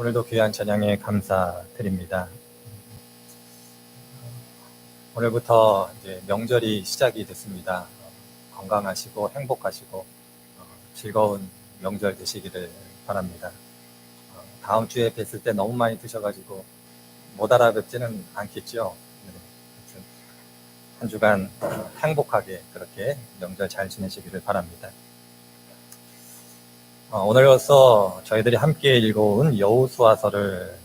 오늘도 귀한 찬양에 감사드립니다. 오늘부터 이제 명절이 시작이 됐습니다. 건강하시고 행복하시고 즐거운 명절 되시기를 바랍니다. 다음 주에 뵀을 때 너무 많이 드셔가지고 못 알아뵙지는 않겠죠. 한 주간 행복하게 그렇게 명절 잘 지내시기를 바랍니다. 오늘로써 저희들이 함께 읽어온 여호수아서를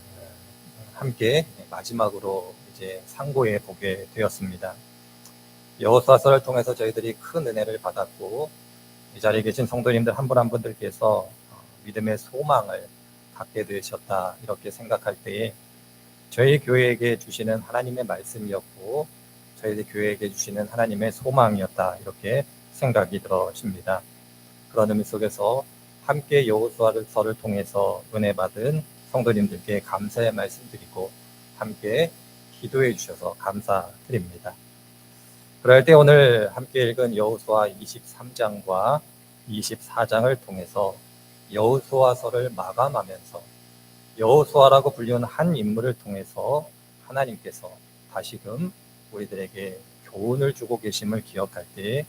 함께 마지막으로 이제 상고해 보게 되었습니다. 여호수아서를 통해서 저희들이 큰 은혜를 받았고 이 자리에 계신 성도님들 한 분 한 분들께서 믿음의 소망을 갖게 되셨다 이렇게 생각할 때에 저희 교회에게 주시는 하나님의 말씀이었고 저희 교회에게 주시는 하나님의 소망이었다 이렇게 생각이 들어집니다. 그런 의미 속에서 함께 여호수아서를 통해서 은혜 받은 성도님들께 감사의 말씀드리고 함께 기도해 주셔서 감사드립니다. 그럴 때 오늘 함께 읽은 여호수아 23장과 24장을 통해서 여호수아서를 마감하면서 여호수아라고 불리는 한 인물을 통해서 하나님께서 다시금 우리들에게 교훈을 주고 계심을 기억할 때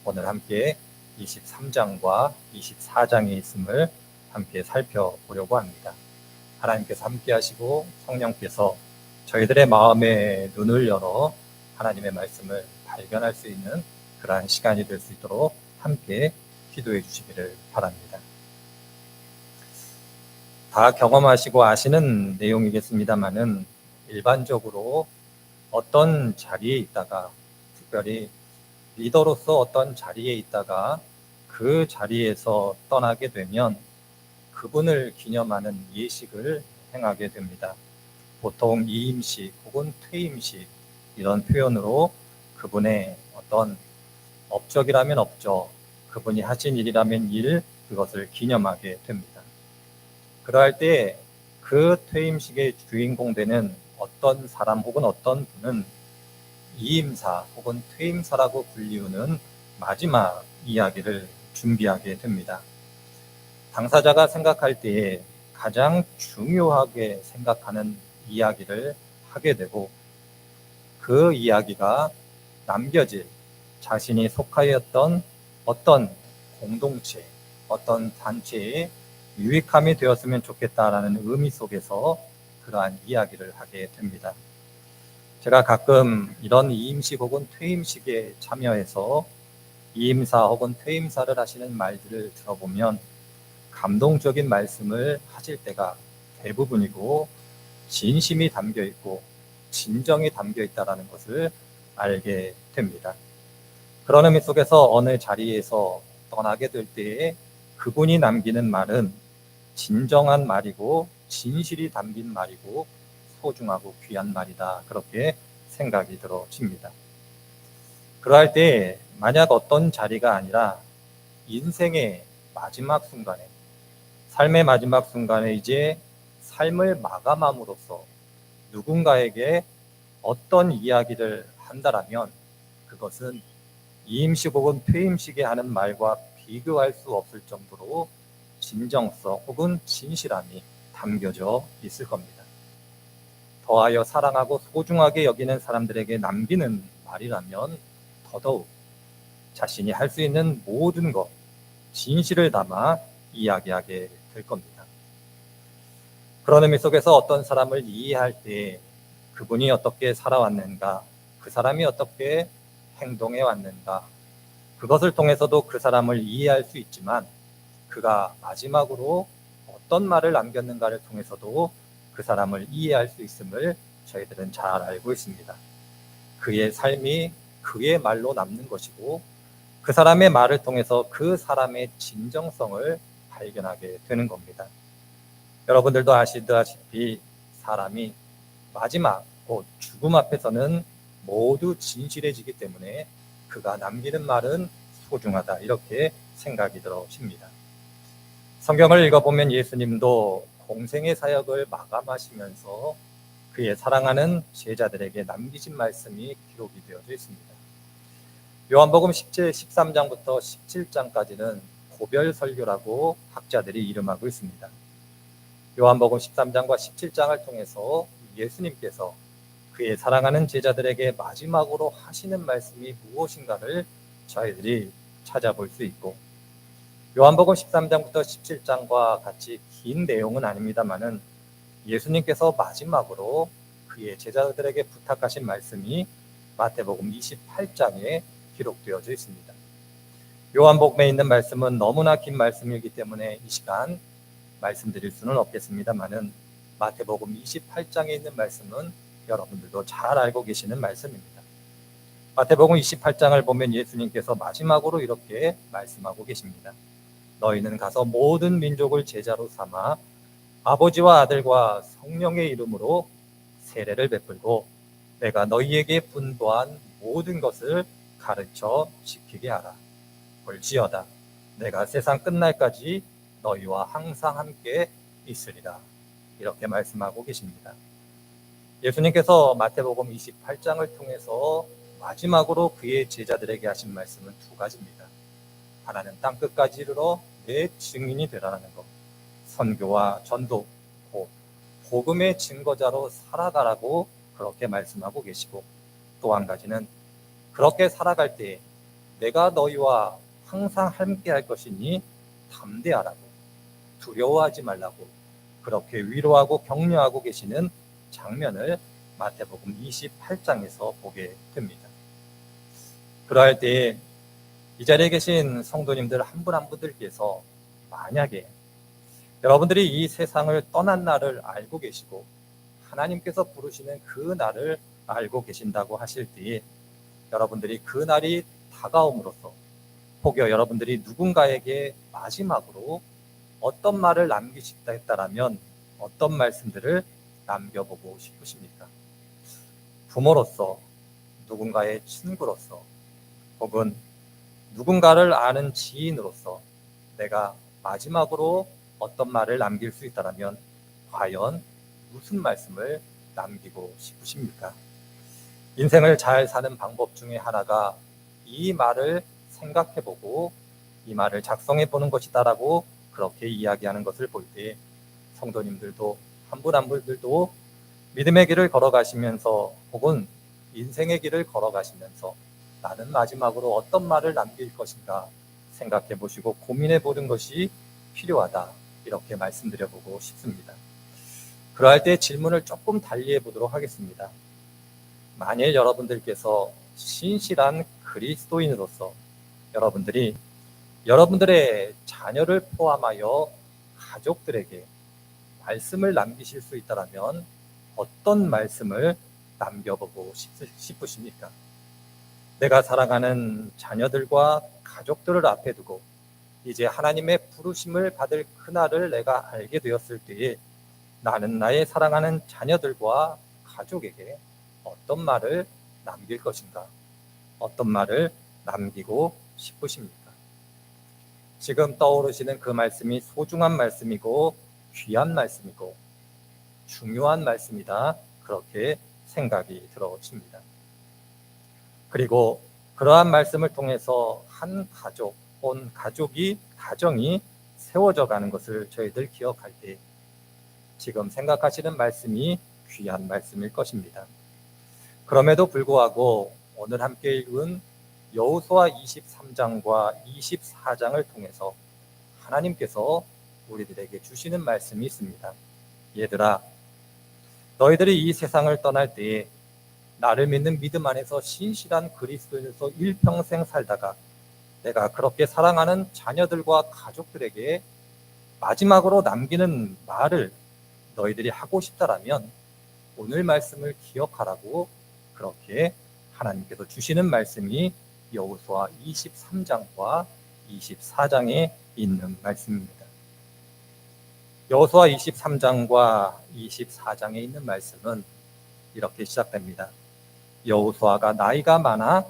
오늘 함께 23장과 24장에 있음을 함께 살펴보려고 합니다. 하나님께서 함께 하시고 성령께서 저희들의 마음의 눈을 열어 하나님의 말씀을 발견할 수 있는 그러한 시간이 될 수 있도록 함께 기도해 주시기를 바랍니다. 다 경험하시고 아시는 내용이겠습니다만은 일반적으로 어떤 자리에 있다가 특별히 리더로서 어떤 자리에 있다가 그 자리에서 떠나게 되면 그분을 기념하는 예식을 행하게 됩니다. 보통 이임식 혹은 퇴임식 이런 표현으로 그분의 어떤 업적이라면 업적, 그분이 하신 일이라면 일, 그것을 기념하게 됩니다. 그러할 때 그 퇴임식의 주인공 되는 어떤 사람 혹은 어떤 분은 이임사 혹은 퇴임사라고 불리우는 마지막 이야기를 준비하게 됩니다. 당사자가 생각할 때에 가장 중요하게 생각하는 이야기를 하게 되고 그 이야기가 남겨질 자신이 속하였던 어떤 공동체, 어떤 단체에 유익함이 되었으면 좋겠다라는 의미 속에서 그러한 이야기를 하게 됩니다. 제가 가끔 이런 이임식 혹은 퇴임식에 참여해서 이임사 혹은 퇴임사를 하시는 말들을 들어보면 감동적인 말씀을 하실 때가 대부분이고 진심이 담겨 있고 진정이 담겨 있다는 것을 알게 됩니다. 그런 의미 속에서 어느 자리에서 떠나게 될 때에 그분이 남기는 말은 진정한 말이고 진실이 담긴 말이고 소중하고 귀한 말이다 그렇게 생각이 들어집니다. 그러할 때 만약 어떤 자리가 아니라 인생의 마지막 순간에 삶의 마지막 순간에 이제 삶을 마감함으로써 누군가에게 어떤 이야기를 한다라면 그것은 이임식 혹은 퇴임식에 하는 말과 비교할 수 없을 정도로 진정성 혹은 진실함이 담겨져 있을 겁니다. 더하여 사랑하고 소중하게 여기는 사람들에게 남기는 말이라면 더더욱 자신이 할 수 있는 모든 것, 진실을 담아 이야기하게 될 겁니다. 그런 의미 속에서 어떤 사람을 이해할 때 그분이 어떻게 살아왔는가, 그 사람이 어떻게 행동해 왔는가, 그것을 통해서도 그 사람을 이해할 수 있지만 그가 마지막으로 어떤 말을 남겼는가를 통해서도 그 사람을 이해할 수 있음을 저희들은 잘 알고 있습니다. 그의 삶이 그의 말로 남는 것이고 그 사람의 말을 통해서 그 사람의 진정성을 발견하게 되는 겁니다. 여러분들도 아시다시피 사람이 마지막 곧 죽음 앞에서는 모두 진실해지기 때문에 그가 남기는 말은 소중하다 이렇게 생각이 들어집니다. 성경을 읽어보면 예수님도 공생의 사역을 마감하시면서 그의 사랑하는 제자들에게 남기신 말씀이 기록이 되어져 있습니다. 요한복음 13장부터 17장까지는 고별 설교라고 학자들이 이름하고 있습니다. 요한복음 13장과 17장을 통해서 예수님께서 그의 사랑하는 제자들에게 마지막으로 하시는 말씀이 무엇인가를 저희들이 찾아볼 수 있고, 요한복음 13장부터 17장과 같이 긴 내용은 아닙니다만은 예수님께서 마지막으로 그의 제자들에게 부탁하신 말씀이 마태복음 28장에 기록되어져 있습니다. 요한복음에 있는 말씀은 너무나 긴 말씀이기 때문에 이 시간 말씀드릴 수는 없겠습니다만은 마태복음 28장에 있는 말씀은 여러분들도 잘 알고 계시는 말씀입니다. 마태복음 28장을 보면 예수님께서 마지막으로 이렇게 말씀하고 계십니다. 너희는 가서 모든 민족을 제자로 삼아 아버지와 아들과 성령의 이름으로 세례를 베풀고 내가 너희에게 분부한 모든 것을 가르쳐 지키게 하라. 볼지어다 내가 세상 끝날까지 너희와 항상 함께 있으리라. 이렇게 말씀하고 계십니다. 예수님께서 마태복음 28장을 통해서 마지막으로 그의 제자들에게 하신 말씀은 두 가지입니다. 하나는 땅끝까지 이르러 내 증인이 되라는 것, 선교와 전도, 곧 복음의 증거자로 살아가라고 그렇게 말씀하고 계시고, 또 한 가지는 그렇게 살아갈 때에 내가 너희와 항상 함께 할 것이니 담대하라고, 두려워하지 말라고 그렇게 위로하고 격려하고 계시는 장면을 마태복음 28장에서 보게 됩니다. 그러할 때에 이 자리에 계신 성도님들 한 분 한 분들께서 만약에 여러분들이 이 세상을 떠난 날을 알고 계시고 하나님께서 부르시는 그 날을 알고 계신다고 하실 때에 여러분들이 그 날이 다가옴으로써 혹여 여러분들이 누군가에게 마지막으로 어떤 말을 남기시다 했다라면 어떤 말씀들을 남겨보고 싶으십니까? 부모로서, 누군가의 친구로서, 혹은 누군가를 아는 지인으로서 내가 마지막으로 어떤 말을 남길 수 있다면 과연 무슨 말씀을 남기고 싶으십니까? 인생을 잘 사는 방법 중에 하나가 이 말을 생각해보고 이 말을 작성해보는 것이다라고 그렇게 이야기하는 것을 볼 때 성도님들도 한 분 한 분들도 믿음의 길을 걸어가시면서 혹은 인생의 길을 걸어가시면서 나는 마지막으로 어떤 말을 남길 것인가 생각해 보시고 고민해 보는 것이 필요하다, 이렇게 말씀드려보고 싶습니다. 그러할 때 질문을 조금 달리해 보도록 하겠습니다. 만일 여러분들께서 신실한 그리스도인으로서 여러분들이 여러분들의 자녀를 포함하여 가족들에게 말씀을 남기실 수 있다면 어떤 말씀을 남겨보고 싶으십니까? 내가 사랑하는 자녀들과 가족들을 앞에 두고 이제 하나님의 부르심을 받을 그날을 내가 알게 되었을 때에 나는 나의 사랑하는 자녀들과 가족에게 어떤 말을 남길 것인가? 어떤 말을 남기고 싶으십니까? 지금 떠오르시는 그 말씀이 소중한 말씀이고 귀한 말씀이고 중요한 말씀이다, 그렇게 생각이 들어집니다. 그리고 그러한 말씀을 통해서 한 가족, 온 가정이 세워져 가는 것을 저희들 기억할 때 지금 생각하시는 말씀이 귀한 말씀일 것입니다. 그럼에도 불구하고 오늘 함께 읽은 여호수아 23장과 24장을 통해서 하나님께서 우리들에게 주시는 말씀이 있습니다. 얘들아, 너희들이 이 세상을 떠날 때에 나를 믿는 믿음 안에서 신실한 그리스도인으로서 일평생 살다가 내가 그렇게 사랑하는 자녀들과 가족들에게 마지막으로 남기는 말을 너희들이 하고 싶다라면 오늘 말씀을 기억하라고 그렇게 하나님께서 주시는 말씀이 여호수아 23장과 24장에 있는 말씀입니다. 여호수아 23장과 24장에 있는 말씀은 이렇게 시작됩니다. 여호수아가 나이가 많아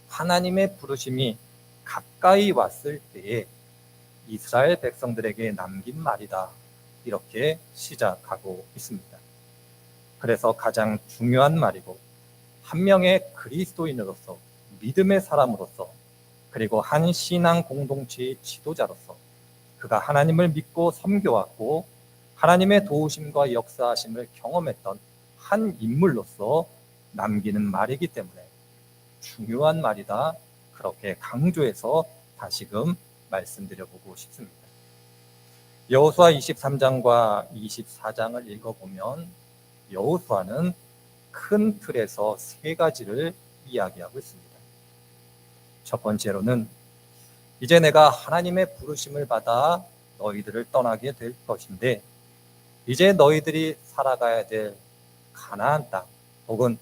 하나님의 부르심이 가까이 왔을 때에 이스라엘 백성들에게 남긴 말이다, 이렇게 시작하고 있습니다. 그래서 가장 중요한 말이고 한 명의 그리스도인으로서, 믿음의 사람으로서, 그리고 한 신앙 공동체의 지도자로서 그가 하나님을 믿고 섬겨왔고 하나님의 도우심과 역사하심을 경험했던 한 인물로서 남기는 말이기 때문에 중요한 말이다. 그렇게 강조해서 다시금 말씀드려보고 싶습니다. 여호수아 23장과 24장을 읽어보면 여호수아는 큰 틀에서 세 가지를 이야기하고 있습니다. 첫 번째로는 이제 내가 하나님의 부르심을 받아 너희들을 떠나게 될 것인데 이제 너희들이 살아가야 될 가나안 땅 혹은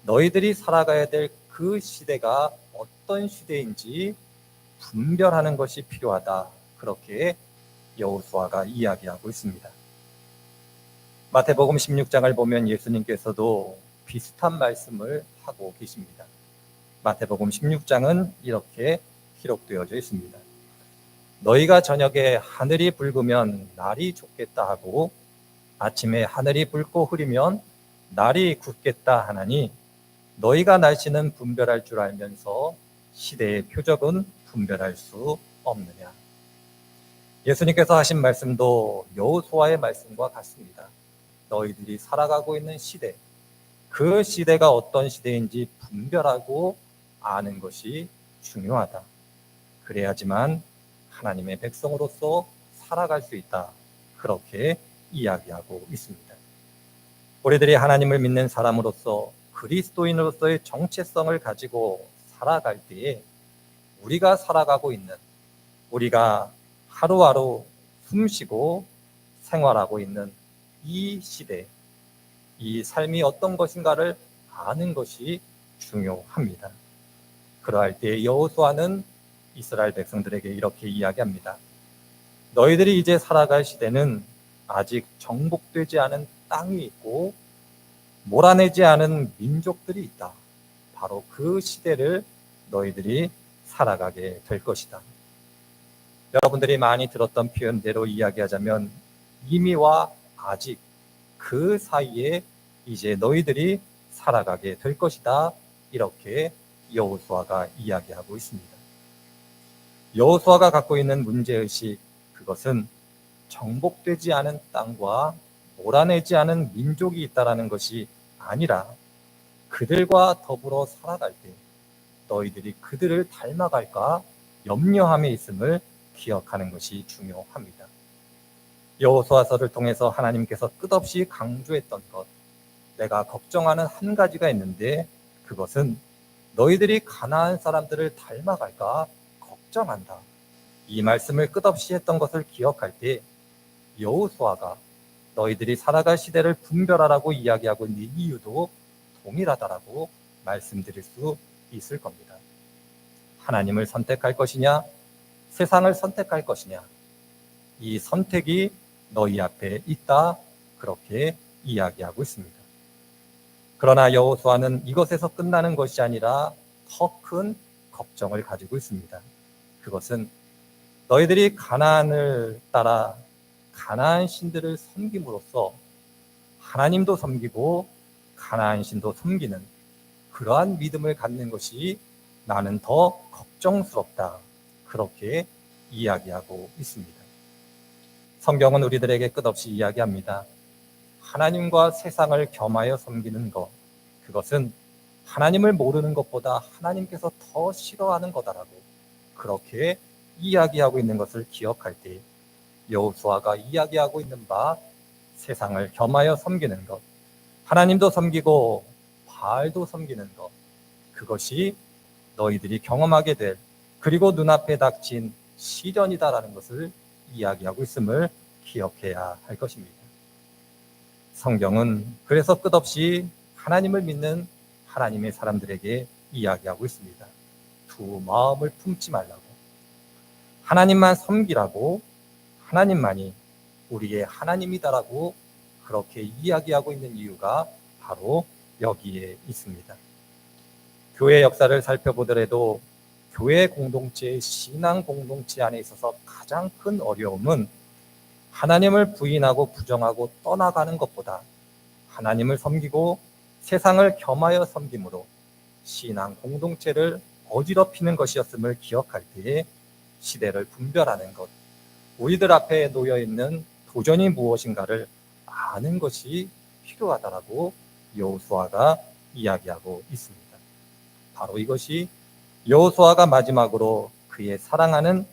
너희들이 살아가야 될 그 시대가 어떤 시대인지 분별하는 것이 필요하다. 그렇게 여호수아가 이야기하고 있습니다. 마태복음 16장을 보면 예수님께서도 비슷한 말씀을 하고 계십니다. 마태복음 16장은 이렇게 기록되어져 있습니다. 너희가 저녁에 하늘이 붉으면 날이 좋겠다 하고 아침에 하늘이 붉고 흐리면 날이 굳겠다 하나니 너희가 날씨는 분별할 줄 알면서 시대의 표적은 분별할 수 없느냐. 예수님께서 하신 말씀도 여호수아의 말씀과 같습니다. 너희들이 살아가고 있는 시대, 그 시대가 어떤 시대인지 분별하고 아는 것이 중요하다. 그래야지만 하나님의 백성으로서 살아갈 수 있다. 그렇게 이야기하고 있습니다. 우리들이 하나님을 믿는 사람으로서 그리스도인으로서의 정체성을 가지고 살아갈 때에 우리가 살아가고 있는, 우리가 하루하루 숨쉬고 생활하고 있는 이 시대, 이 삶이 어떤 것인가를 아는 것이 중요합니다. 그러할 때 여호수아는 이스라엘 백성들에게 이렇게 이야기합니다. 너희들이 이제 살아갈 시대는 아직 정복되지 않은 땅이 있고 몰아내지 않은 민족들이 있다. 바로 그 시대를 너희들이 살아가게 될 것이다. 여러분들이 많이 들었던 표현대로 이야기하자면 이미와 아직 그 사이에 이제 너희들이 살아가게 될 것이다. 이렇게 여호수아가 이야기하고 있습니다. 여호수아가 갖고 있는 문제의식, 그것은 정복되지 않은 땅과 몰아내지 않은 민족이 있다는 것이 아니라 그들과 더불어 살아갈 때 너희들이 그들을 닮아갈까 염려함에 있음을 기억하는 것이 중요합니다. 여호수아서를 통해서 하나님께서 끝없이 강조했던 것, 내가 걱정하는 한 가지가 있는데 그것은 너희들이 가나안 사람들을 닮아갈까 걱정한다. 이 말씀을 끝없이 했던 것을 기억할 때 여호수아가 너희들이 살아갈 시대를 분별하라고 이야기하고 있는 이유도 동일하다라고 말씀드릴 수 있을 겁니다. 하나님을 선택할 것이냐, 세상을 선택할 것이냐, 이 선택이 너희 앞에 있다. 그렇게 이야기하고 있습니다. 그러나 여호수아는 이것에서 끝나는 것이 아니라 더 큰 걱정을 가지고 있습니다. 그것은 너희들이 가나안을 따라 가나안 신들을 섬김으로써 하나님도 섬기고 가나안 신도 섬기는 그러한 믿음을 갖는 것이 나는 더 걱정스럽다. 그렇게 이야기하고 있습니다. 성경은 우리들에게 끝없이 이야기합니다. 하나님과 세상을 겸하여 섬기는 것, 그것은 하나님을 모르는 것보다 하나님께서 더 싫어하는 거다라고 그렇게 이야기하고 있는 것을 기억할 때 여호수아가 이야기하고 있는 바 세상을 겸하여 섬기는 것, 하나님도 섬기고 바알도 섬기는 것, 그것이 너희들이 경험하게 될 그리고 눈앞에 닥친 시련이다라는 것을 이야기하고 있음을 기억해야 할 것입니다. 성경은 그래서 끝없이 하나님을 믿는 하나님의 사람들에게 이야기하고 있습니다. 두 마음을 품지 말라고, 하나님만 섬기라고, 하나님만이 우리의 하나님이다라고 그렇게 이야기하고 있는 이유가 바로 여기에 있습니다. 교회 역사를 살펴보더라도 교회 공동체의 신앙 공동체 안에 있어서 가장 큰 어려움은 하나님을 부인하고 부정하고 떠나가는 것보다 하나님을 섬기고 세상을 겸하여 섬김으로 신앙 공동체를 어지럽히는 것이었음을 기억할 때에 시대를 분별하는 것, 우리들 앞에 놓여있는 도전이 무엇인가를 아는 것이 필요하다라고 여호수아가 이야기하고 있습니다. 바로 이것이 여호수아가 마지막으로 그의 사랑하는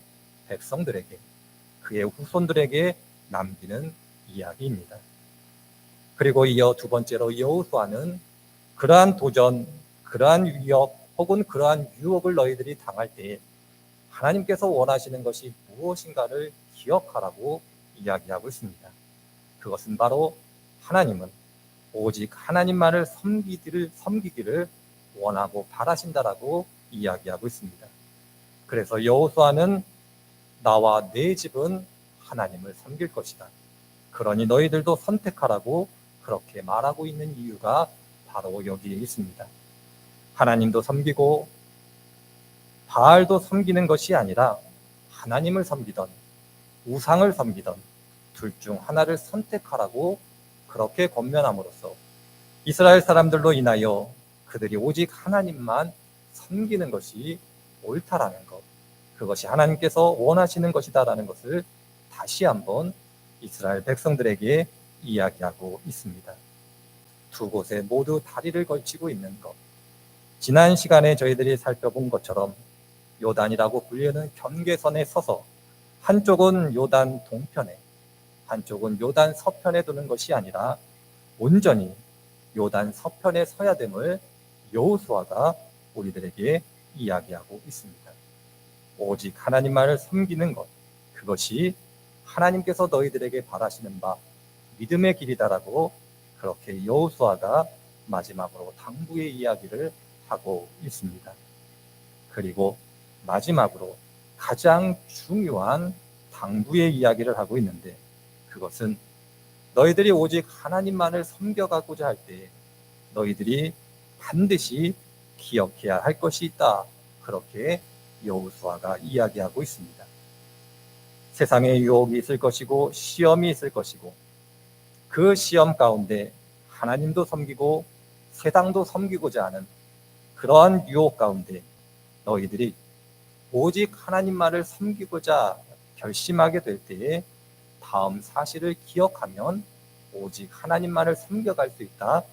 백성들에게, 그의 후손들에게 남기는 이야기입니다. 그리고 이어 두 번째로 여호수아는 그러한 도전, 그러한 위협 혹은 그러한 유혹을 너희들이 당할 때에 하나님께서 원하시는 것이 무엇인가를 기억하라고 이야기하고 있습니다. 그것은 바로 하나님은 오직 하나님만을 섬기기를 원하고 바라신다라고 이야기하고 있습니다. 그래서 여호수아는 나와 내 집은 하나님을 섬길 것이다. 그러니 너희들도 선택하라고 그렇게 말하고 있는 이유가 바로 여기에 있습니다. 하나님도 섬기고 바알도 섬기는 것이 아니라 하나님을 섬기던 우상을 섬기던 둘 중 하나를 선택하라고 그렇게 권면함으로써 이스라엘 사람들로 인하여 그들이 오직 하나님만 섬기는 것이 옳다라는 것, 그것이 하나님께서 원하시는 것이다라는 것을 다시 한번 이스라엘 백성들에게 이야기하고 있습니다. 두 곳에 모두 다리를 걸치고 있는 것, 지난 시간에 저희들이 살펴본 것처럼 요단이라고 불리는 경계선에 서서 한쪽은 요단 동편에, 한쪽은 요단 서편에 두는 것이 아니라 온전히 요단 서편에 서야 됨을 여호수아가 우리들에게 이야기하고 있습니다. 오직 하나님만을 섬기는 것, 그것이 하나님께서 너희들에게 바라시는 바 믿음의 길이다라고 그렇게 여호수아가 마지막으로 당부의 이야기를 하고 있습니다. 그리고 마지막으로 가장 중요한 당부의 이야기를 하고 있는데, 그것은 너희들이 오직 하나님만을 섬겨가고자 할 때 너희들이 반드시 기억해야 할 것이 있다, 그렇게 여호수아가 이야기하고 있습니다. 세상에 유혹이 있을 것이고 시험이 있을 것이고, 그 시험 가운데 하나님도 섬기고 세상도 섬기고자 하는 그러한 유혹 가운데 너희들이 오직 하나님만을 섬기고자 결심하게 될 때에 다음 사실을 기억하면 오직 하나님만을 섬겨갈 수 있다,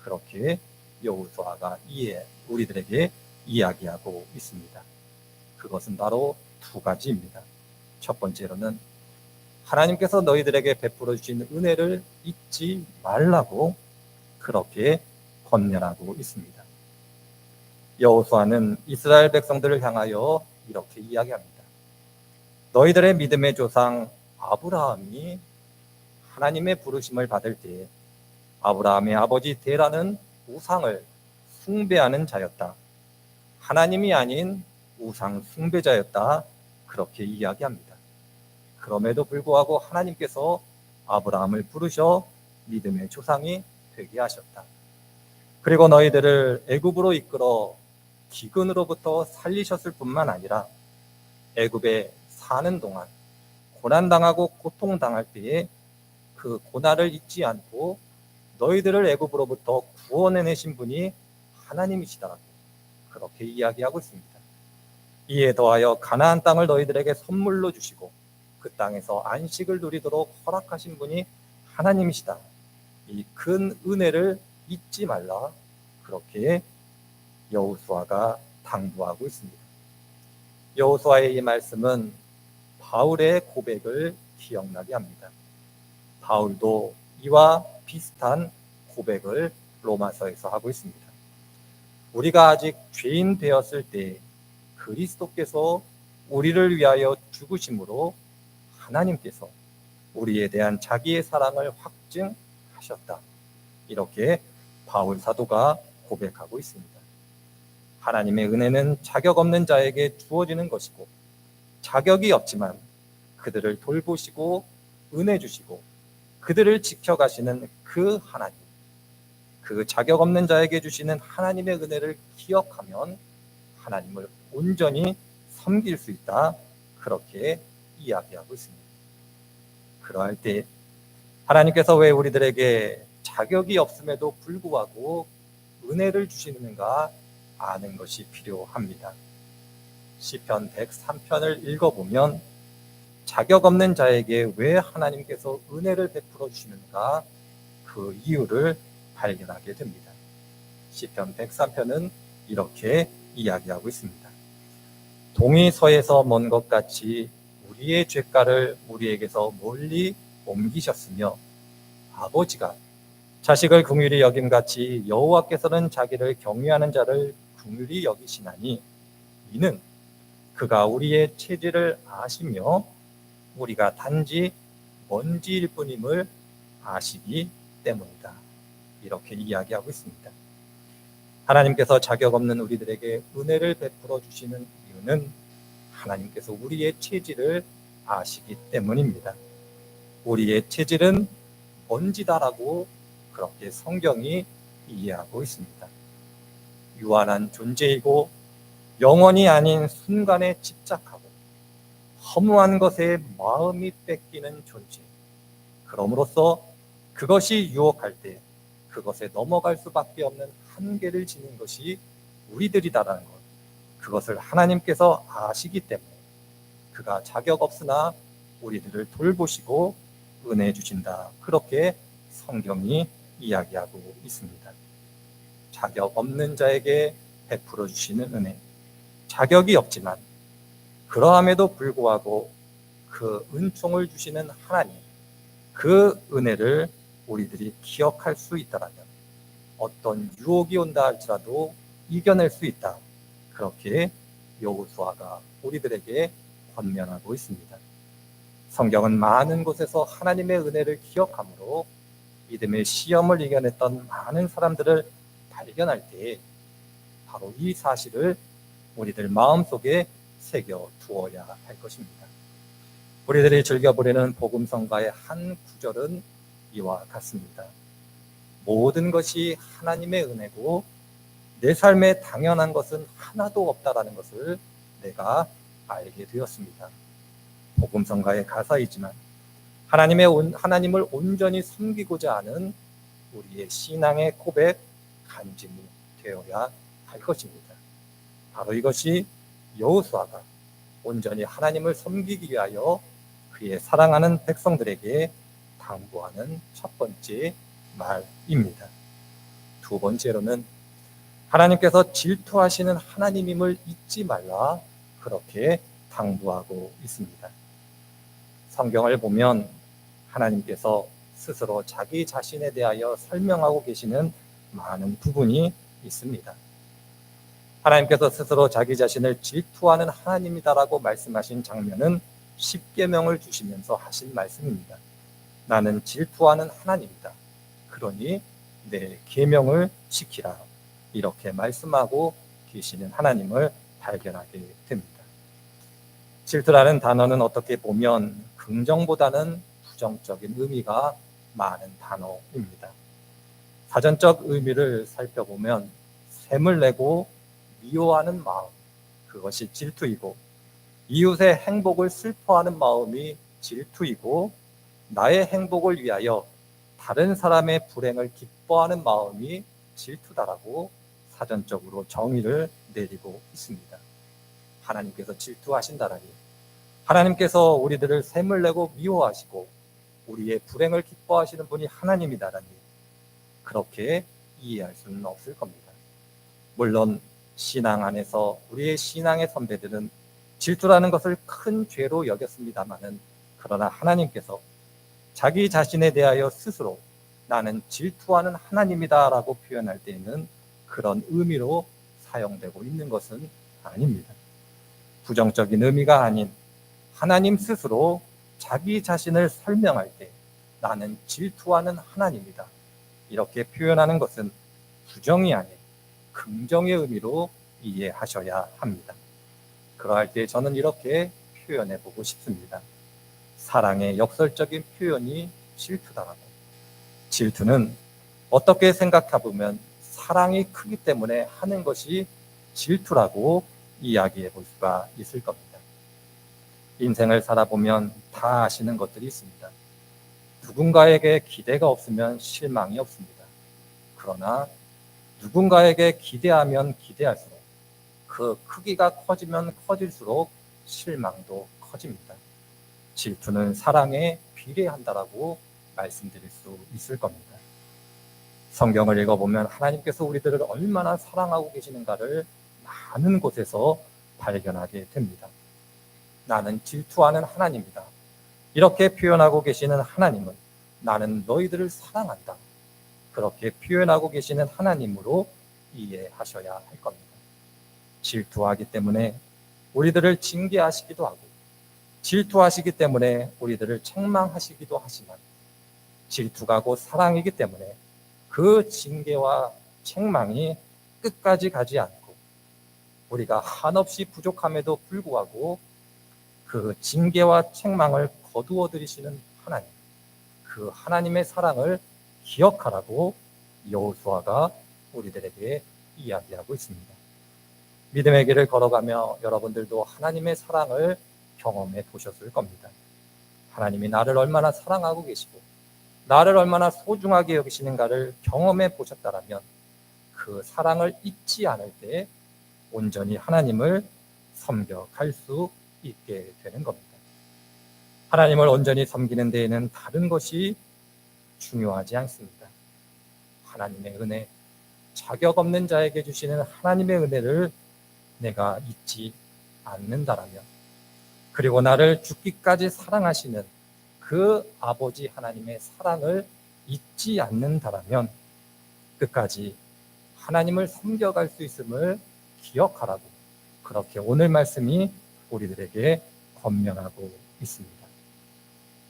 그렇게 여호수아가 우리들에게 이야기하고 있습니다. 그것은 바로 두 가지입니다. 첫 번째로는 하나님께서 너희들에게 베풀어 주신 은혜를 잊지 말라고 그렇게 권면하고 있습니다. 여호수아는 이스라엘 백성들을 향하여 이렇게 이야기합니다. 너희들의 믿음의 조상 아브라함이 하나님의 부르심을 받을 때에 아브라함의 아버지 데라는 우상을 숭배하는 자였다. 하나님이 아닌 우상 숭배자였다, 그렇게 이야기합니다. 그럼에도 불구하고 하나님께서 아브라함을 부르셔 믿음의 조상이 되게 하셨다. 그리고 너희들을 애굽으로 이끌어 기근으로부터 살리셨을 뿐만 아니라 애굽에 사는 동안 고난당하고 고통당할 때에 그 고난을 잊지 않고 너희들을 애굽으로부터 구원해내신 분이 하나님이시다, 그렇게 이야기하고 있습니다. 이에 더하여 가나안 땅을 너희들에게 선물로 주시고 그 땅에서 안식을 누리도록 허락하신 분이 하나님이시다. 이 큰 은혜를 잊지 말라, 그렇게 여호수아가 당부하고 있습니다. 여호수아의 이 말씀은 바울의 고백을 기억나게 합니다. 바울도 이와 비슷한 고백을 로마서에서 하고 있습니다. 우리가 아직 죄인 되었을 때 그리스도께서 우리를 위하여 죽으심으로 하나님께서 우리에 대한 자기의 사랑을 확증하셨다, 이렇게 바울 사도가 고백하고 있습니다. 하나님의 은혜는 자격 없는 자에게 주어지는 것이고, 자격이 없지만 그들을 돌보시고 은혜 주시고 그들을 지켜가시는 그 하나님, 그 자격 없는 자에게 주시는 하나님의 은혜를 기억하면 하나님을 온전히 섬길 수 있다, 그렇게 이야기하고 있습니다. 그러할 때 하나님께서 왜 우리들에게 자격이 없음에도 불구하고 은혜를 주시는가 아는 것이 필요합니다. 시편 103편을 읽어보면 자격 없는 자에게 왜 하나님께서 은혜를 베풀어 주시는가, 그 이유를 발견하게 됩니다. 시편 103편은 이렇게 이야기하고 있습니다. 동이 서에서 먼 것 같이 우리의 죄가를 우리에게서 멀리 옮기셨으며, 아버지가 자식을 긍휼히 여김같이 여호와께서는 자기를 경외하는 자를 긍휼히 여기시나니, 이는 그가 우리의 체질을 아시며 우리가 단지 먼지일 뿐임을 아시기 때문이다. 이렇게 이야기하고 있습니다. 하나님께서 자격 없는 우리들에게 은혜를 베풀어 주시는 이유는 하나님께서 우리의 체질을 아시기 때문입니다. 우리의 체질은 먼지다라고 그렇게 성경이 이해하고 있습니다. 유한한 존재이고 영원이 아닌 순간에 집착하고 허무한 것에 마음이 뺏기는 존재. 그럼으로써 그것이 유혹할 때 그것에 넘어갈 수밖에 없는 한계를 지닌 것이 우리들이다라는 것. 그것을 하나님께서 아시기 때문에 그가 자격 없으나 우리들을 돌보시고 은혜 주신다. 그렇게 성경이 이야기하고 있습니다. 자격 없는 자에게 베풀어 주시는 은혜. 자격이 없지만 그러함에도 불구하고 그 은총을 주시는 하나님, 그 은혜를 우리들이 기억할 수 있다면 어떤 유혹이 온다 할지라도 이겨낼 수 있다. 그렇게 여호수아가 우리들에게 권면하고 있습니다. 성경은 많은 곳에서 하나님의 은혜를 기억하므로 믿음의 시험을 이겨냈던 많은 사람들을 발견할 때 바로 이 사실을 우리들 마음속에 새겨 두어야 할 것입니다. 우리들이 즐겨보려는 복음성가의 한 구절은 이와 같습니다. 모든 것이 하나님의 은혜고 내 삶에 당연한 것은 하나도 없다라는 것을 내가 알게 되었습니다. 복음성가의 가사이지만 하나님을 온전히 섬기고자 하는 우리의 신앙의 고백, 간증이 되어야 할 것입니다. 바로 이것이 여호수아가 온전히 하나님을 섬기기 위하여 그의 사랑하는 백성들에게 당부하는 첫 번째 말입니다. 두 번째로는 하나님께서 질투하시는 하나님임을 잊지 말라, 그렇게 당부하고 있습니다. 성경을 보면 하나님께서 스스로 자기 자신에 대하여 설명하고 계시는 많은 부분이 있습니다. 하나님께서 스스로 자기 자신을 질투하는 하나님이다라고 말씀하신 장면은 십계명을 주시면서 하신 말씀입니다. 나는 질투하는 하나님이다. 그러니 내 계명을 지키라. 이렇게 말씀하고 계시는 하나님을 발견하게 됩니다. 질투라는 단어는 어떻게 보면 긍정보다는 부정적인 의미가 많은 단어입니다. 사전적 의미를 살펴보면 샘을 내고 미워하는 마음, 그것이 질투이고, 이웃의 행복을 슬퍼하는 마음이 질투이고, 나의 행복을 위하여 다른 사람의 불행을 기뻐하는 마음이 질투다라고 사전적으로 정의를 내리고 있습니다. 하나님께서 질투하신다라니, 하나님께서 우리들을 샘을 내고 미워하시고 우리의 불행을 기뻐하시는 분이 하나님이다라니, 그렇게 이해할 수는 없을 겁니다. 물론 신앙 안에서 우리의 신앙의 선배들은 질투라는 것을 큰 죄로 여겼습니다마는, 그러나 하나님께서 자기 자신에 대하여 스스로 나는 질투하는 하나님이다라고 표현할 때에는 그런 의미로 사용되고 있는 것은 아닙니다. 부정적인 의미가 아닌 하나님 스스로 자기 자신을 설명할 때 나는 질투하는 하나님이다, 이렇게 표현하는 것은 부정이 아닌 긍정의 의미로 이해하셔야 합니다. 그러할 때 저는 이렇게 표현해 보고 싶습니다. 사랑의 역설적인 표현이 질투다라고. 질투는 어떻게 생각해 보면 사랑이 크기 때문에 하는 것이 질투라고 이야기해 볼 수가 있을 겁니다. 인생을 살아보면 다 아시는 것들이 있습니다. 누군가에게 기대가 없으면 실망이 없습니다. 그러나 누군가에게 기대하면 기대할수록, 그 크기가 커지면 커질수록 실망도 커집니다. 질투는 사랑에 비례한다라고 말씀드릴 수 있을 겁니다. 성경을 읽어보면 하나님께서 우리들을 얼마나 사랑하고 계시는가를 많은 곳에서 발견하게 됩니다. 나는 질투하는 하나님이다. 이렇게 표현하고 계시는 하나님은 나는 너희들을 사랑한다. 그렇게 표현하고 계시는 하나님으로 이해하셔야 할 겁니다. 질투하기 때문에 우리들을 징계하시기도 하고, 질투하시기 때문에 우리들을 책망하시기도 하지만, 질투가 곧 사랑이기 때문에 그 징계와 책망이 끝까지 가지 않고 우리가 한없이 부족함에도 불구하고 그 징계와 책망을 거두어 들이시는 하나님, 그 하나님의 사랑을 기억하라고 여호수아가 우리들에게 이야기하고 있습니다. 믿음의 길을 걸어가며 여러분들도 하나님의 사랑을 경험해 보셨을 겁니다. 하나님이 나를 얼마나 사랑하고 계시고 나를 얼마나 소중하게 여기시는가를 경험해 보셨다라면 그 사랑을 잊지 않을 때 온전히 하나님을 섬겨갈 수 있게 되는 겁니다. 하나님을 온전히 섬기는 데에는 다른 것이 중요하지 않습니다. 하나님의 은혜, 자격 없는 자에게 주시는 하나님의 은혜를 내가 잊지 않는다라면, 그리고 나를 죽기까지 사랑하시는 그 아버지 하나님의 사랑을 잊지 않는다라면 끝까지 하나님을 섬겨갈 수 있음을 기억하라고, 그렇게 오늘 말씀이 우리들에게 권면하고 있습니다.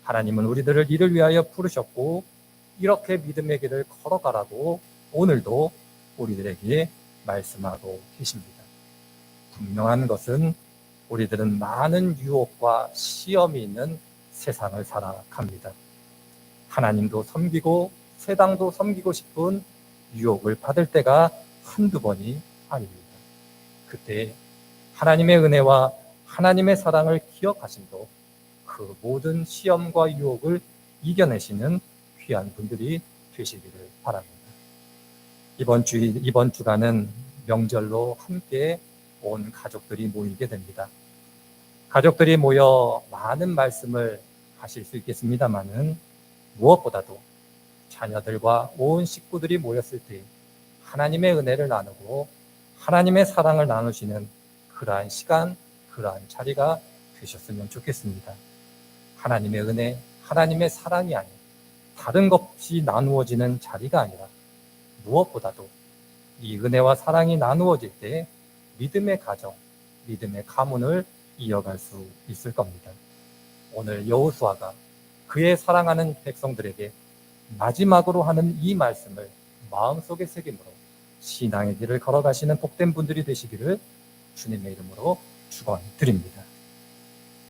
하나님은 우리들을 이를 위하여 부르셨고 이렇게 믿음의 길을 걸어가라고 오늘도 우리들에게 말씀하고 계십니다. 분명한 것은 우리들은 많은 유혹과 시험이 있는 세상을 살아갑니다. 하나님도 섬기고 세상도 섬기고 싶은 유혹을 받을 때가 한두 번이 아닙니다. 그때 하나님의 은혜와 하나님의 사랑을 기억하심도 그 모든 시험과 유혹을 이겨내시는 귀한 분들이 되시기를 바랍니다. 이번 주간은 명절로 함께 온 가족들이 모이게 됩니다. 가족들이 모여 많은 말씀을 하실 수 있겠습니다만은 무엇보다도 자녀들과 온 식구들이 모였을 때 하나님의 은혜를 나누고 하나님의 사랑을 나누시는 그러한 시간, 그러한 자리가 되셨으면 좋겠습니다. 하나님의 은혜, 하나님의 사랑이 아닌 다른 것이 나누어지는 자리가 아니라 무엇보다도 이 은혜와 사랑이 나누어질 때 믿음의 가정, 믿음의 가문을 이어갈 수 있을 겁니다. 오늘 여호수아가 그의 사랑하는 백성들에게 마지막으로 하는 이 말씀을 마음속에 새김으로 신앙의 길을 걸어가시는 복된 분들이 되시기를 주님의 이름으로 축원드립니다.